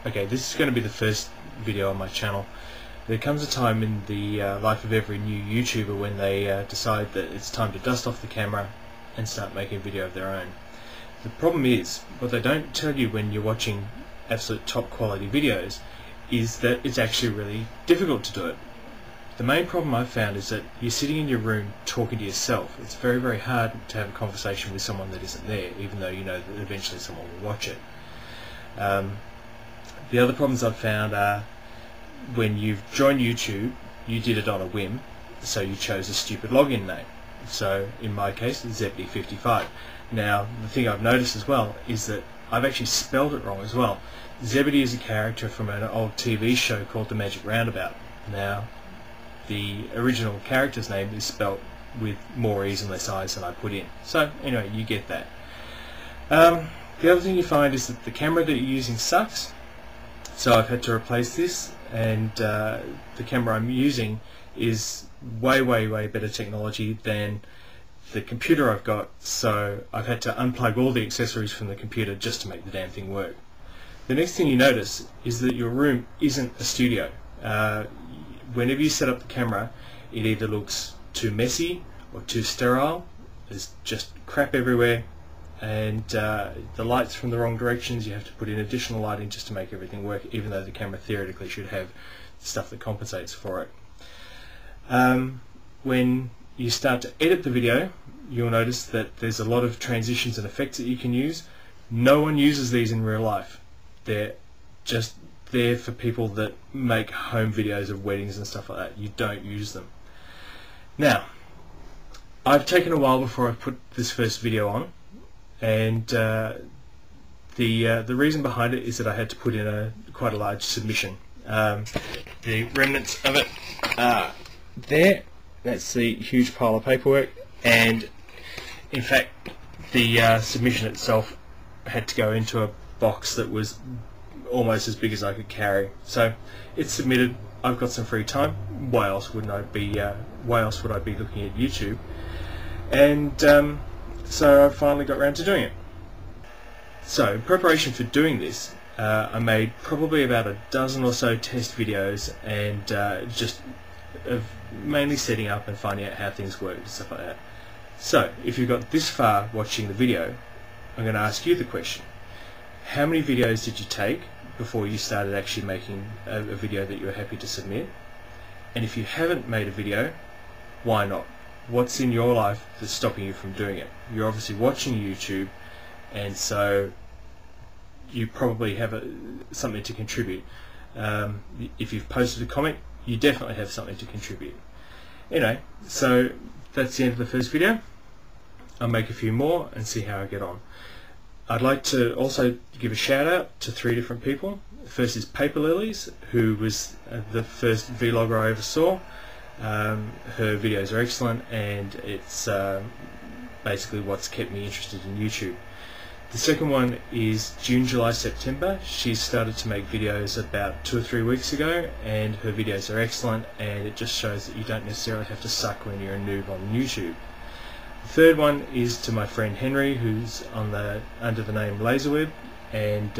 Okay, this is going to be the first video on my channel. There comes a time in the life of every new YouTuber when they decide that it's time to dust off the camera and start making a video of their own. The problem is, what they don't tell you when you're watching absolute top quality videos is that it's actually really difficult to do it. The main problem I've found is that you're sitting in your room talking to yourself. It's very, very hard to have a conversation with someone that isn't there, even though you know that eventually someone will watch it. The other problems I've found are when you've joined YouTube, you did it on a whim, so you chose a stupid login name. So in my case, it's Zebedee55. Now, the thing I've noticed as well is that I've actually spelled it wrong as well. Zebedee is a character from an old TV show called The Magic Roundabout. Now, the original character's name is spelled with more E's and less I's than I put in. So, anyway, you get that. The other thing you find is that the camera that you're using sucks. So I've had to replace this, and the camera I'm using is way, way, way better technology than the computer I've got, so I've had to unplug all the accessories from the computer just to make the damn thing work. The next thing you notice is that your room isn't a studio. Whenever you set up the camera, it either looks too messy or too sterile. There's just crap everywhere, and the light's from the wrong directions. You have to put in additional lighting just to make everything work, even though the camera theoretically should have stuff that compensates for it. When you start to edit the video, you'll notice that there's a lot of transitions and effects that you can use. No one uses these in real life. They're just there for people that make home videos of weddings and stuff like that. You don't use them. Now, I've taken a while before I put this first video on, and the reason behind it is that I had to put in quite a large submission. The remnants of it are there. That's the huge pile of paperwork, and in fact the submission itself had to go into a box that was almost as big as I could carry. So it's submitted. I've got some free time. Why else would I be looking at YouTube? And so I finally got around to doing it. So in preparation for doing this, I made probably about a dozen or so test videos, and just of mainly setting up and finding out how things work and stuff like that. So if you've got this far watching the video, I'm going to ask you the question: how many videos did you take before you started actually making a video that you were happy to submit? And if you haven't made a video, why not? What's in your life that's stopping you from doing it? You're obviously watching YouTube, and so you probably have something to contribute. If you've posted a comment, you definitely have something to contribute. Anyway, so that's the end of the first video. I'll make a few more and see how I get on. I'd like to also give a shout out to 3 different people. First is Paper Lilies, who was the first vlogger I ever saw. Her videos are excellent, and it's basically what's kept me interested in YouTube. The second one is June, July, September. She started to make videos about 2 or 3 weeks ago, and her videos are excellent, and it just shows that you don't necessarily have to suck when you're a noob on YouTube. The third one is to my friend Henry, who's under the name Laserweb, and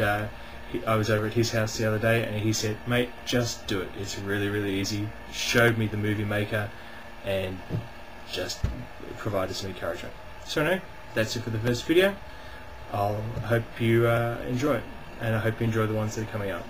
I was over at his house the other day, and he said, "Mate, just do it. It's really, really easy." Showed me the Movie Maker and just provided some encouragement. So anyway, that's it for the first video. I hope you enjoy it, and I hope you enjoy the ones that are coming out.